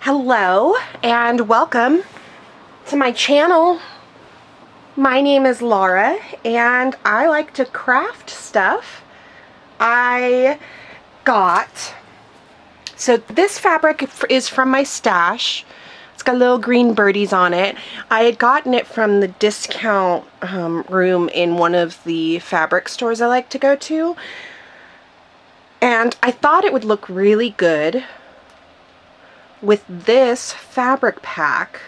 Hello and welcome to my channel. My name is Laura and I like to craft stuff. So this fabric is from my stash. It's got little green birdies on it. I had gotten it from the discount room in one of the fabric stores I like to go to. And I thought it would look really good with this fabric pack.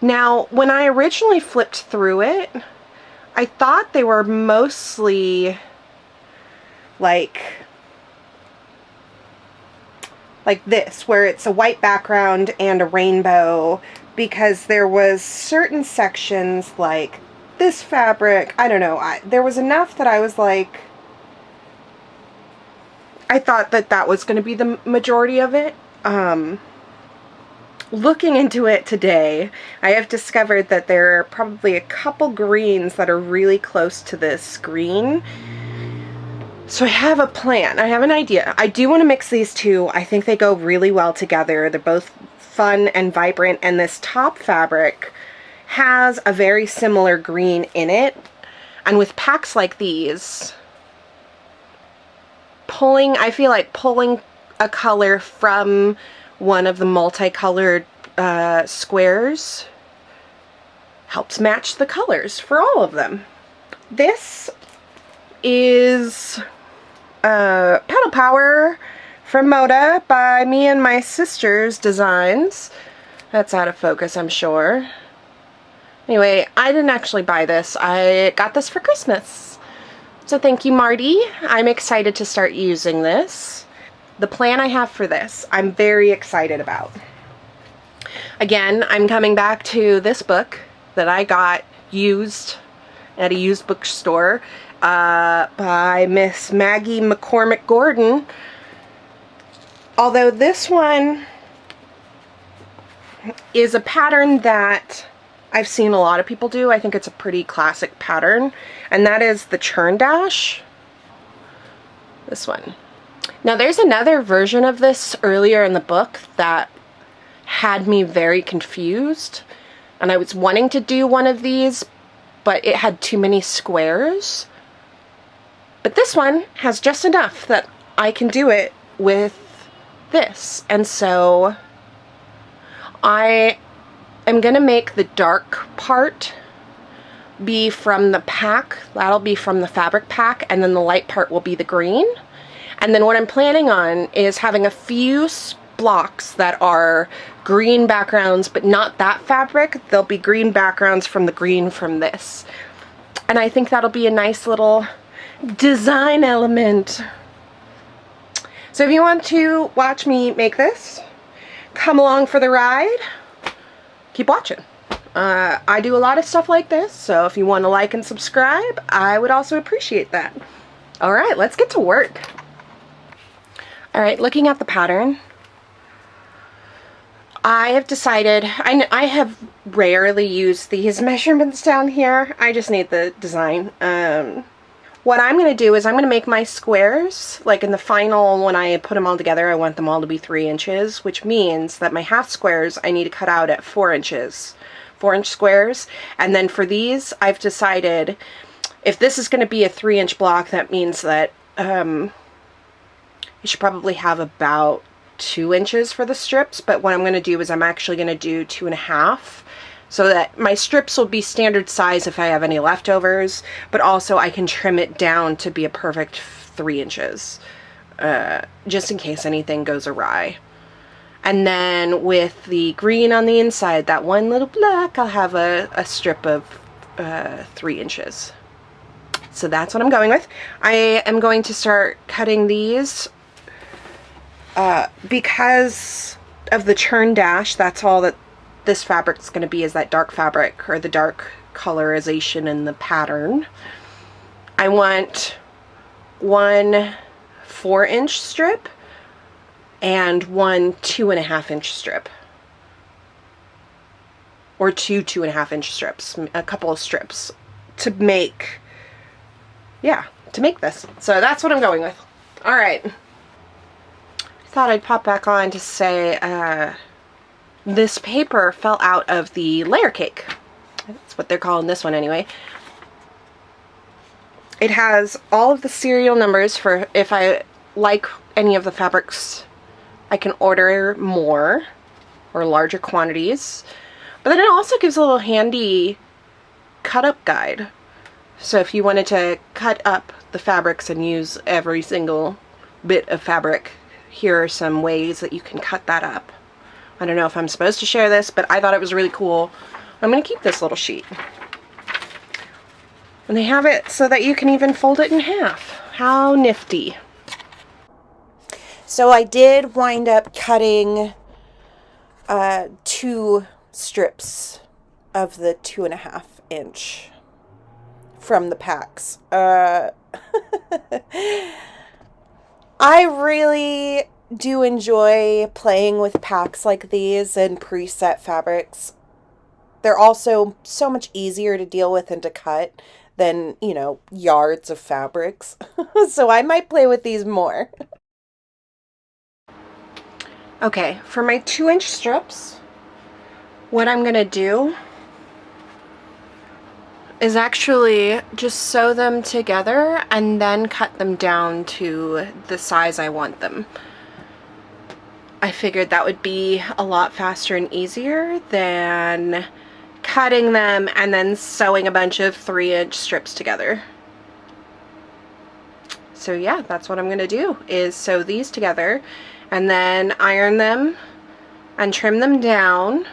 Now, when I originally flipped through it, I thought they were mostly like this, where it's a white background and a rainbow, because there was certain sections like this fabric, I don't know, there was enough that I was like, I thought that that was going to be the majority of it. Looking into it today, I have discovered that there are probably a couple greens that are really close to this green. So I have a plan. I have an idea. I do want to mix these two. I think they go really well together. They're both fun and vibrant, and this top fabric has a very similar green in it. And with packs like these, I feel like pulling a color from one of the multicolored squares helps match the colors for all of them. This is Pedal Power from Moda by me and my sister's designs. That's out of focus, I'm sure. Anyway, I didn't actually buy this. I got this for Christmas. So thank you, Mardi. I'm excited to start using this. The plan I have for this, I'm very excited about. Again, I'm coming back to this book that I got used at a used bookstore by Miss Maggie McCormick Gordon. Although this one is a pattern that I've seen a lot of people do. I think it's a pretty classic pattern, and that is the Churn Dash. This one. Now there's another version of this earlier in the book that had me very confused, and I was wanting to do one of these, but it had too many squares. But this one has just enough that I can do it with this, and so I am gonna make the dark part be from the pack. That'll be from the fabric pack, and then the light part will be the green. And then what I'm planning on is having a few blocks that are green backgrounds, but not that fabric. They'll be green backgrounds from the green from this. And I think that'll be a nice little design element. So if you want to watch me make this, come along for the ride. Keep watching. I do a lot of stuff like this, so if you want to like and subscribe, I would also appreciate that. Alright, let's get to work. Alright, looking at the pattern, I have decided, I have rarely used these measurements down here. I just need the design. What I'm going to do is I'm going to make my squares, like in the final, when I put them all together, I want them all to be 3 inches, which means that my half squares I need to cut out at 4 inches. 4-inch squares. And then for these, I've decided if this is going to be a 3-inch block, that means that you should probably have about 2 inches for the strips, but what I'm going to do is I'm actually going to do 2.5, so that my strips will be standard size if I have any leftovers, but also I can trim it down to be a perfect 3 inches, just in case anything goes awry. And then with the green on the inside, that one little block, I'll have a strip of 3 inches. So that's what I'm going with. I am going to start cutting these because of the Churn Dash. That's all that this fabric's going to be, is that dark fabric, or the dark colorization in the pattern. I want 1 4-inch strip and 1 2.5-inch strip, or 2 2.5-inch strips, a couple of strips to make, to make this. So that's what I'm going with. All right. Thought I'd pop back on to say this paper fell out of the layer cake. That's what they're calling this one anyway. It has all of the serial numbers for if I like any of the fabrics, I can order more or larger quantities. But then it also gives a little handy cut up guide. So if you wanted to cut up the fabrics and use every single bit of fabric, here are some ways that you can cut that up. I don't know if I'm supposed to share this, but I thought it was really cool. I'm going to keep this little sheet. And they have it so that you can even fold it in half. How nifty. So I did wind up cutting 2 strips of the 2.5 inch from the packs. I really do enjoy playing with packs like these and preset fabrics. They're also so much easier to deal with and to cut than, you know, yards of fabrics. So I might play with these more. Okay, for my 2-inch strips, what I'm gonna do is actually just sew them together and then cut them down to the size I want them. I figured that would be a lot faster and easier than cutting them and then sewing a bunch of 3-inch strips together. So yeah, that's what I'm gonna do, is sew these together and then iron them and trim them down,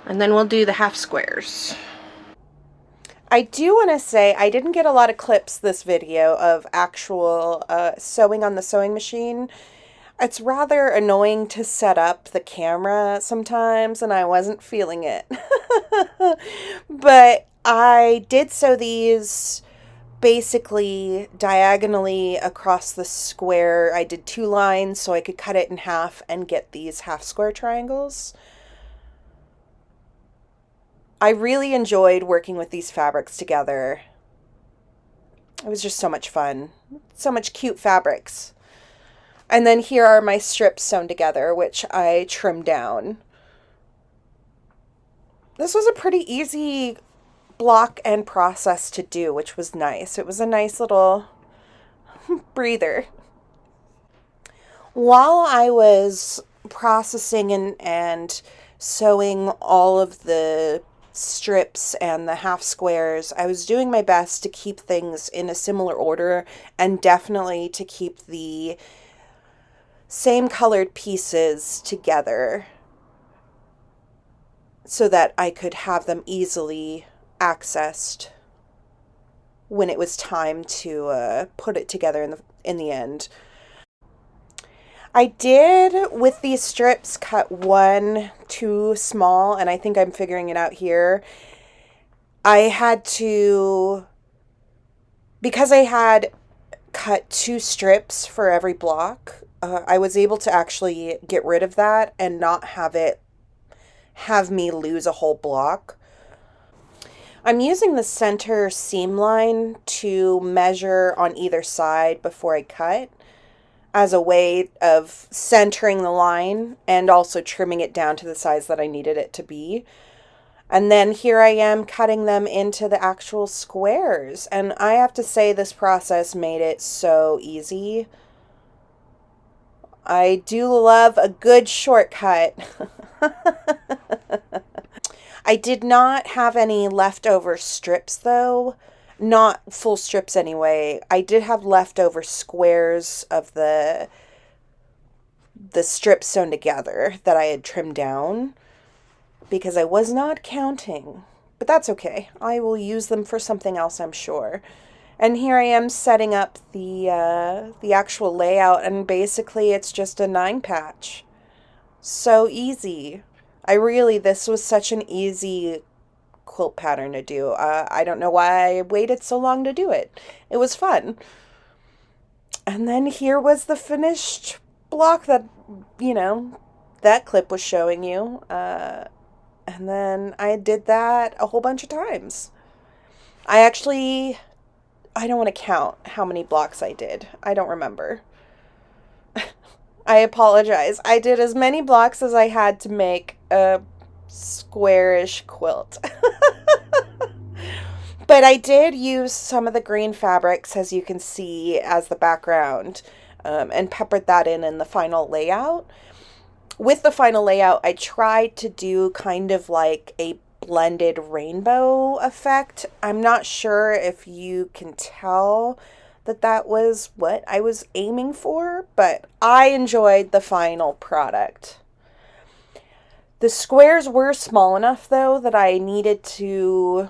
and then we'll do the half squares. I do want to say I didn't get a lot of clips this video of actual sewing on the sewing machine. It's rather annoying to set up the camera sometimes, and I wasn't feeling it. But I did sew these basically diagonally across the square. I did 2 lines so I could cut it in half and get these half square triangles. I really enjoyed working with these fabrics together. It was just so much fun. So much cute fabrics. And then here are my strips sewn together, which I trimmed down. This was a pretty easy block and process to do, which was nice. It was a nice little breather. While I was processing and sewing all of the strips and the half squares, I was doing my best to keep things in a similar order and definitely to keep the same colored pieces together so that I could have them easily accessed when it was time to put it together in the end. I did, with these strips, cut one too small, and I think I'm figuring it out here. I had to, because I had cut 2 strips for every block, I was able to actually get rid of that and not have me lose a whole block. I'm using the center seam line to measure on either side before I cut, as a way of centering the line and also trimming it down to the size that I needed it to be. And then here I am cutting them into the actual squares. And I have to say, this process made it so easy. I do love a good shortcut. I did not have any leftover strips though. Not full strips anyway. I did have leftover squares of the strips sewn together that I had trimmed down because I was not counting. But that's okay. I will use them for something else, I'm sure. And here I am setting up the actual layout, and basically it's just a 9 patch. So easy. This was such an easy quilt pattern to do. I don't know why I waited so long to do it. It was fun. And then here was the finished block that, you know, that clip was showing you. And then I did that a whole bunch of times. I don't want to count how many blocks I did. I don't remember. I apologize. I did as many blocks as I had to make a squarish quilt. But I did use some of the green fabrics, as you can see, as the background, and peppered that in the final layout. With the final layout, I tried to do kind of like a blended rainbow effect. I'm not sure if you can tell that that was what I was aiming for, but I enjoyed the final product. The squares were small enough, though, that I needed to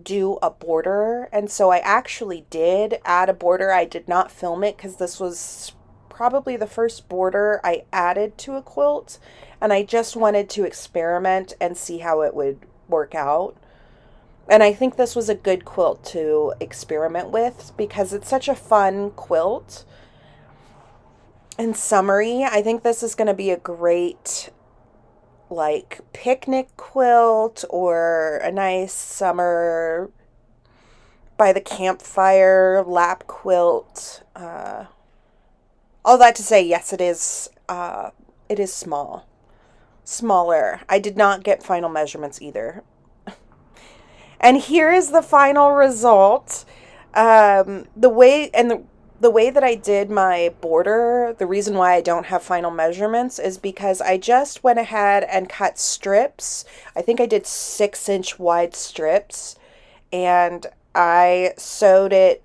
do a border, and so I actually did add a border. I did not film it because this was probably the first border I added to a quilt, and I just wanted to experiment and see how it would work out. And I think this was a good quilt to experiment with because it's such a fun quilt and summery. I think this is going to be a great like picnic quilt or a nice summer by the campfire lap quilt. All that to say, yes, it is smaller. I did not get final measurements either. And here is the final result. The way that I did my border, the reason why I don't have final measurements is because I just went ahead and cut strips. I think I did 6-inch wide strips, and I sewed it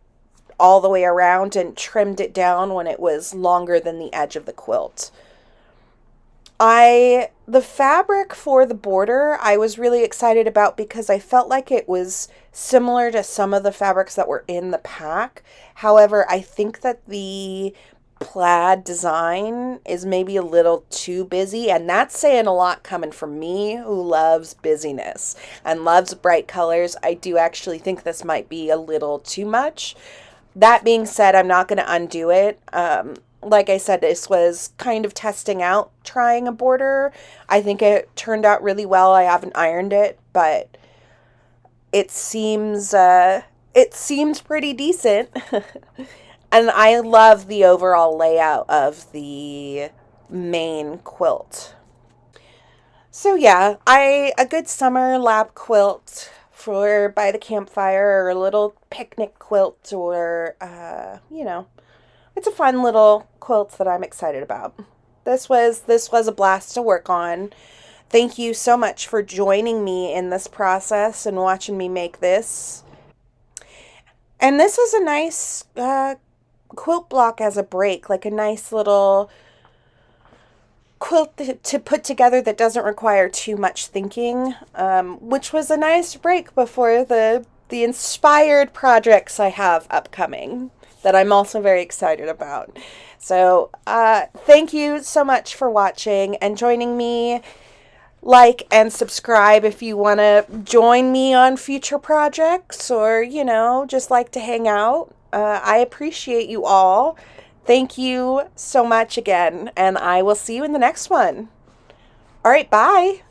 all the way around and trimmed it down when it was longer than the edge of the quilt. The fabric for the border I was really excited about because I felt like it was similar to some of the fabrics that were in the pack. However, I think that the plaid design is maybe a little too busy, and that's saying a lot coming from me who loves busyness and loves bright colors. I do actually think this might be a little too much. That being said, I'm not going to undo it. Like I said, this was kind of testing out trying a border. I think it turned out really well. I haven't ironed it, but it seems pretty decent. And I love the overall layout of the main quilt. So yeah, a good summer lap quilt for by the campfire, or a little picnic quilt, or it's a fun little quilt that I'm excited about. This was a blast to work on. Thank you so much for joining me in this process and watching me make this. And this is a nice quilt block as a break, like a nice little quilt to put together that doesn't require too much thinking, which was a nice break before the inspired projects I have upcoming that I'm also very excited about. So thank you so much for watching and joining me. Like and subscribe if you want to join me on future projects, or just like to hang out. I appreciate you all. Thank you so much again, and I will see you in the next one. All right, bye.